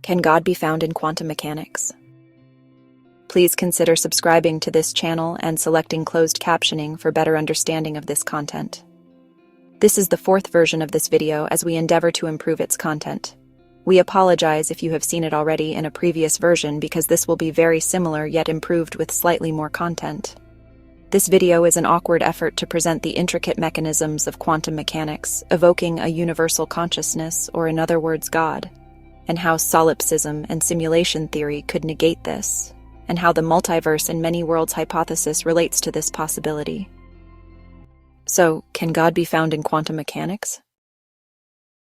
Can God be found in quantum mechanics? Please consider subscribing to this channel and selecting closed captioning for better understanding of this content. This is the fourth version of this video as we endeavor to improve its content. We apologize if you have seen it already in a previous version because this will be very similar yet improved with slightly more content. This video is an awkward effort to present the intricate mechanisms of quantum mechanics, evoking a universal consciousness, or in other words, God, and how solipsism and simulation theory could negate this, and how the multiverse and many worlds hypothesis relates to this possibility. So, can God be found in quantum mechanics?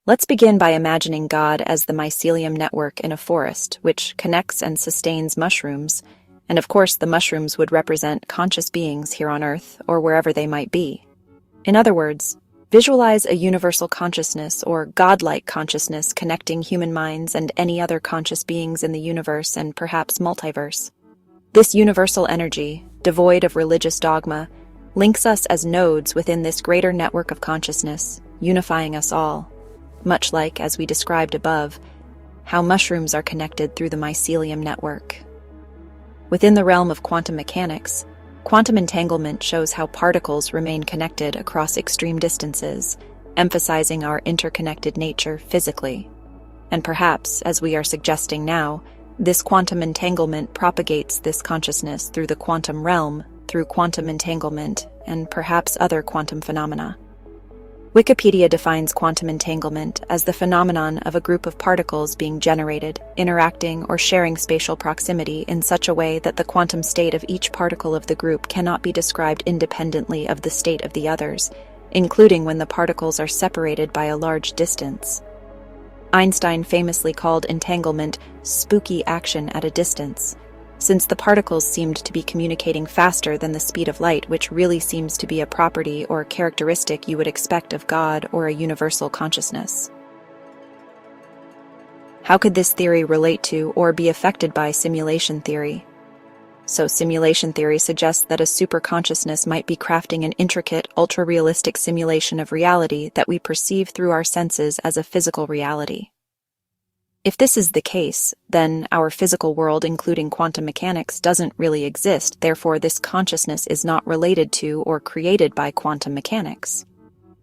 Let's begin by imagining God as the mycelium network in a forest, which connects and sustains mushrooms, and of course the mushrooms would represent conscious beings here on Earth or wherever they might be. In other words, visualize a universal consciousness or godlike consciousness connecting human minds and any other conscious beings in the universe and perhaps multiverse. This universal energy, devoid of religious dogma, links us as nodes within this greater network of consciousness, unifying us all, much like, as we described above, how mushrooms are connected through the mycelium network. Within the realm of quantum mechanics, quantum entanglement shows how particles remain connected across extreme distances, emphasizing our interconnected nature physically. And perhaps, as we are suggesting now, this quantum entanglement propagates this consciousness through the quantum realm, through quantum entanglement, and perhaps other quantum phenomena. Wikipedia defines quantum entanglement as the phenomenon of a group of particles being generated, interacting, or sharing spatial proximity in such a way that the quantum state of each particle of the group cannot be described independently of the state of the others, including when the particles are separated by a large distance. Einstein famously called entanglement spooky action at a distance, since the particles seemed to be communicating faster than the speed of light, which really seems to be a property or characteristic you would expect of God or a universal consciousness. How could this theory relate to or be affected by simulation theory? So simulation theory suggests that a superconsciousness might be crafting an intricate, ultra-realistic simulation of reality that we perceive through our senses as a physical reality. If this is the case, then our physical world, including quantum mechanics, doesn't really exist. Therefore, this consciousness is not related to or created by quantum mechanics.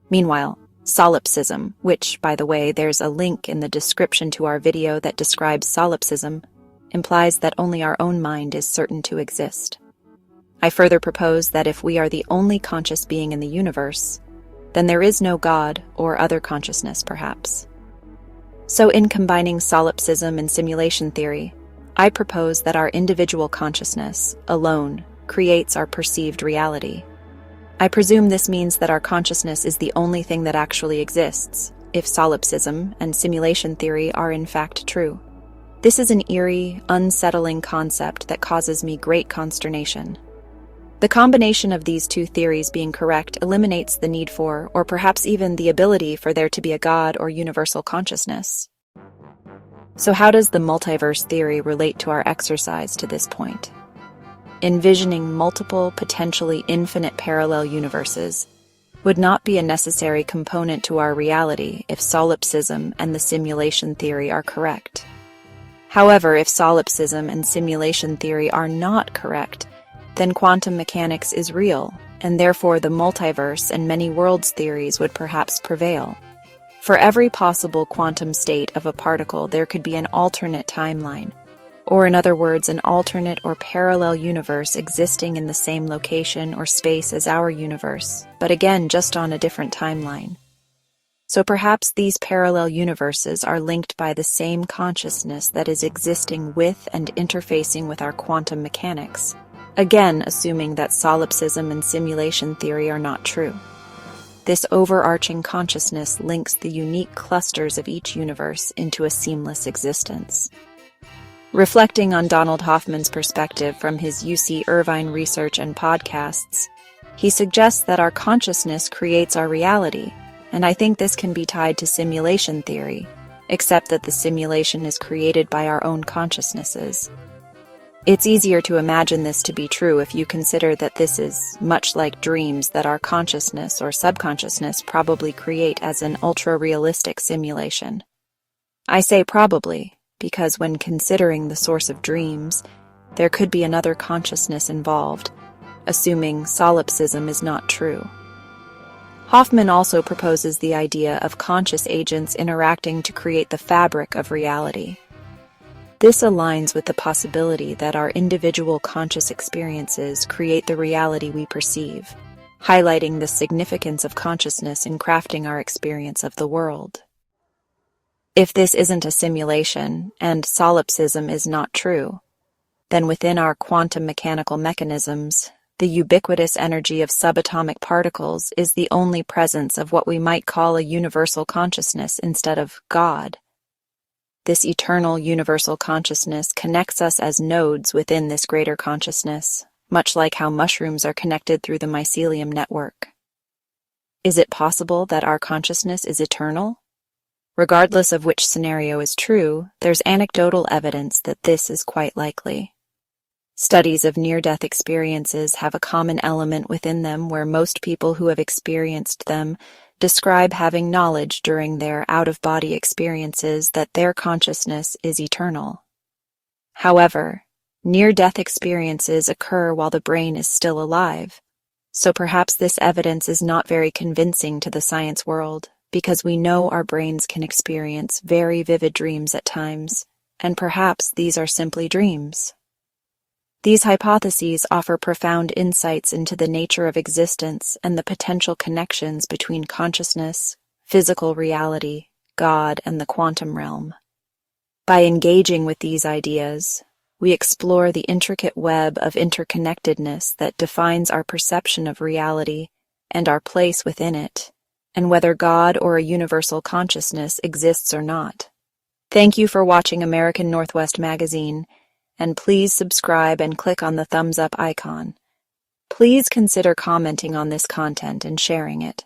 Meanwhile, solipsism, which, by the way, there's a link in the description to our video that describes solipsism, implies that only our own mind is certain to exist. I further propose that if we are the only conscious being in the universe, then there is no God or other consciousness, perhaps. So in combining solipsism and simulation theory, I propose that our individual consciousness, alone, creates our perceived reality. I presume this means that our consciousness is the only thing that actually exists, if solipsism and simulation theory are in fact true. This is an eerie, unsettling concept that causes me great consternation. The combination of these two theories being correct eliminates the need for, or perhaps even the ability for there to be a God or universal consciousness. So how does the multiverse theory relate to our exercise to this point? Envisioning multiple, potentially infinite parallel universes would not be a necessary component to our reality if solipsism and the simulation theory are correct. However, if solipsism and simulation theory are not correct, then quantum mechanics is real, and therefore the multiverse and many worlds theories would perhaps prevail. For every possible quantum state of a particle, there could be an alternate timeline, or in other words, an alternate or parallel universe existing in the same location or space as our universe, but again, just on a different timeline. So perhaps these parallel universes are linked by the same consciousness that is existing with and interfacing with our quantum mechanics. Again, assuming that solipsism and simulation theory are not true. This overarching consciousness links the unique clusters of each universe into a seamless existence. Reflecting on Donald Hoffman's perspective from his UC Irvine research and podcasts, he suggests that our consciousness creates our reality, and I think this can be tied to simulation theory, except that the simulation is created by our own consciousnesses. It's easier to imagine this to be true if you consider that this is much like dreams that our consciousness or subconsciousness probably create as an ultra-realistic simulation. I say probably, because when considering the source of dreams, there could be another consciousness involved, assuming solipsism is not true. Hoffman also proposes the idea of conscious agents interacting to create the fabric of reality. This aligns with the possibility that our individual conscious experiences create the reality we perceive, highlighting the significance of consciousness in crafting our experience of the world. If this isn't a simulation, and solipsism is not true, then within our quantum mechanical mechanisms, the ubiquitous energy of subatomic particles is the only presence of what we might call a universal consciousness instead of God. This eternal universal consciousness connects us as nodes within this greater consciousness, much like how mushrooms are connected through the mycelium network. Is it possible that our consciousness is eternal? Regardless of which scenario is true, there's anecdotal evidence that this is quite likely. Studies of near-death experiences have a common element within them where most people who have experienced them describe having knowledge during their out-of-body experiences that their consciousness is eternal. However, near-death experiences occur while the brain is still alive, so perhaps this evidence is not very convincing to the science world, because we know our brains can experience very vivid dreams at times, and perhaps these are simply dreams. These hypotheses offer profound insights into the nature of existence and the potential connections between consciousness, physical reality, God, and the quantum realm. By engaging with these ideas, we explore the intricate web of interconnectedness that defines our perception of reality and our place within it, and whether God or a universal consciousness exists or not. Thank you for watching American Northwest Magazine, and please subscribe and click on the thumbs up icon. Please consider commenting on this content and sharing it.